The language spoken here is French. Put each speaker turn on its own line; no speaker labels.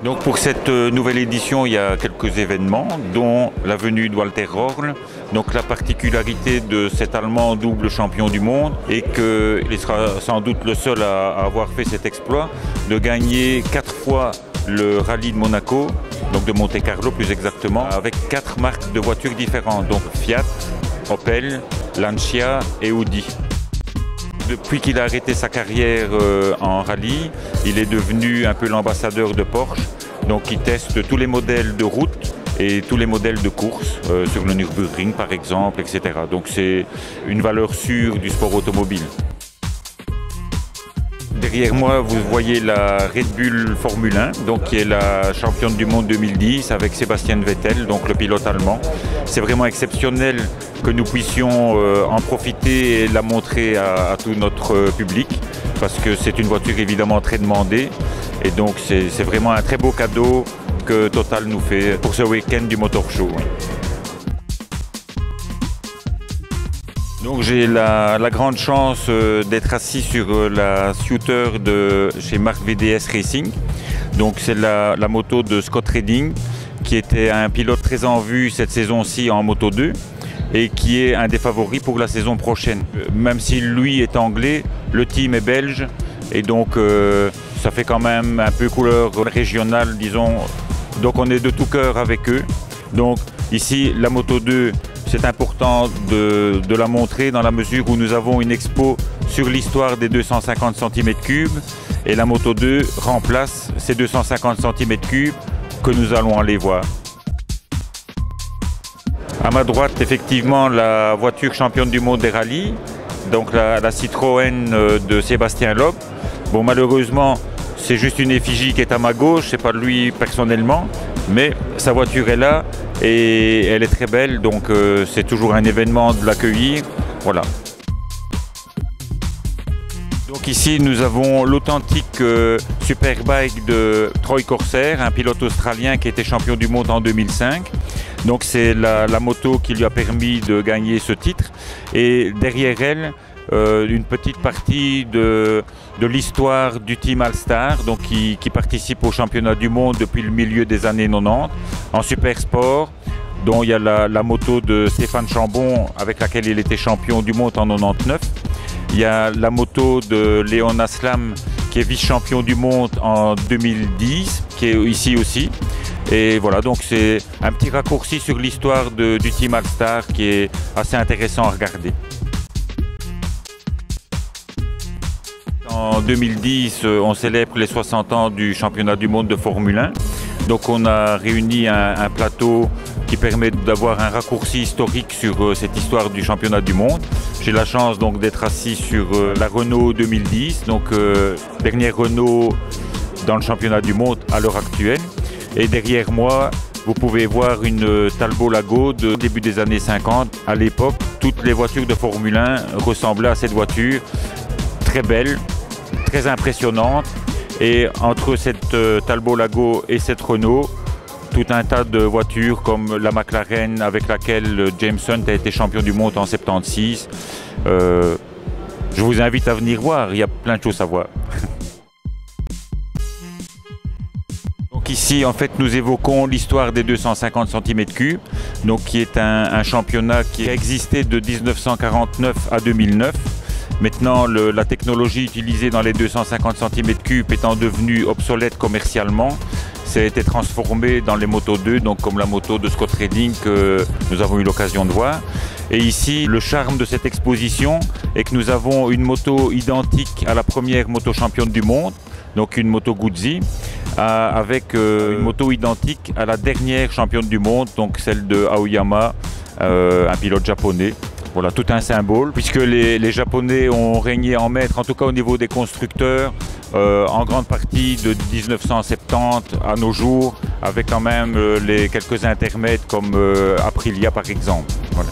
Donc pour cette nouvelle édition, il y a quelques événements, dont la venue de Walter Röhrl. Donc la particularité de cet Allemand double champion du monde est qu'il sera sans doute le seul à avoir fait cet exploit de gagner 4 fois le rallye de Monaco, donc de Monte Carlo plus exactement, avec 4 marques de voitures différentes, donc Fiat, Opel, Lancia et Audi. Depuis qu'il a arrêté sa carrière en rallye, il est devenu un peu l'ambassadeur de Porsche. Donc il teste tous les modèles de route et tous les modèles de course, sur le Nürburgring par exemple, etc. Donc c'est une valeur sûre du sport automobile. Derrière moi, vous voyez la Red Bull Formule 1, donc, qui est la championne du monde 2010 avec Sebastian Vettel, donc le pilote allemand. C'est vraiment exceptionnel que nous puissions en profiter et la montrer à tout notre public, parce que c'est une voiture évidemment très demandée. Et donc c'est vraiment un très beau cadeau que Total nous fait pour ce week-end du Motor Show. Donc j'ai la grande chance d'être assis sur la scooter de chez Marc VDS Racing. Donc c'est la moto de Scott Redding, qui était un pilote très en vue cette saison-ci en Moto 2 et qui est un des favoris pour la saison prochaine. Même si lui est anglais, le team est belge et donc ça fait quand même un peu couleur régionale, disons. Donc on est de tout cœur avec eux. Donc ici la Moto 2, c'est important de la montrer dans la mesure où nous avons une expo sur l'histoire des 250 cm3 et la Moto 2 remplace ces 250 cm3 que nous allons aller voir. À ma droite, effectivement, la voiture championne du monde des rallyes, donc la Citroën de Sébastien Loeb. Bon, malheureusement, c'est juste une effigie qui est à ma gauche, c'est pas de lui personnellement, mais sa voiture est là et elle est très belle, donc c'est toujours un événement de l'accueillir. Voilà. Donc ici nous avons l'authentique Superbike de Troy Corsair, un pilote australien qui était champion du monde en 2005. Donc c'est la moto qui lui a permis de gagner ce titre. Et derrière elle, une petite partie de l'histoire du team All-Star, donc qui participe au championnat du monde depuis le milieu des années 90 en super sport, dont il y a la moto de Stéphane Chambon avec laquelle il était champion du monde en 99. Il y a la moto de Léon Aslam qui est vice-champion du monde en 2010, qui est ici aussi. Et voilà, donc c'est un petit raccourci sur l'histoire du team All-Star qui est assez intéressant à regarder. En 2010, on célèbre les 60 ans du championnat du monde de Formule 1. Donc on a réuni un plateau qui permet d'avoir un raccourci historique sur cette histoire du championnat du monde. J'ai la chance donc d'être assis sur la Renault 2010, donc dernière Renault dans le championnat du monde à l'heure actuelle. Et derrière moi, vous pouvez voir une Talbot Lago de début des années 50. À l'époque, toutes les voitures de Formule 1 ressemblaient à cette voiture, très belle, très impressionnante. Et entre cette Talbot Lago et cette Renault, tout un tas de voitures comme la McLaren avec laquelle James Hunt a été champion du monde en 76. Je vous invite à venir voir, il y a plein de choses à voir. Donc ici, en fait, nous évoquons l'histoire des 250 cm3, donc qui est un championnat qui a existé de 1949 à 2009. Maintenant, la technologie utilisée dans les 250 cm3 étant devenue obsolète commercialement, ça a été transformé dans les Moto 2, donc comme la moto de Scott Redding que nous avons eu l'occasion de voir. Et ici, le charme de cette exposition est que nous avons une moto identique à la première moto championne du monde, donc une moto Guzzi, avec une moto identique à la dernière championne du monde, donc celle de Aoyama, un pilote japonais. Voilà, tout un symbole, puisque les Japonais ont régné en maître, en tout cas au niveau des constructeurs, en grande partie de 1970 à nos jours, avec quand même les quelques intermèdes comme Aprilia par exemple. Voilà.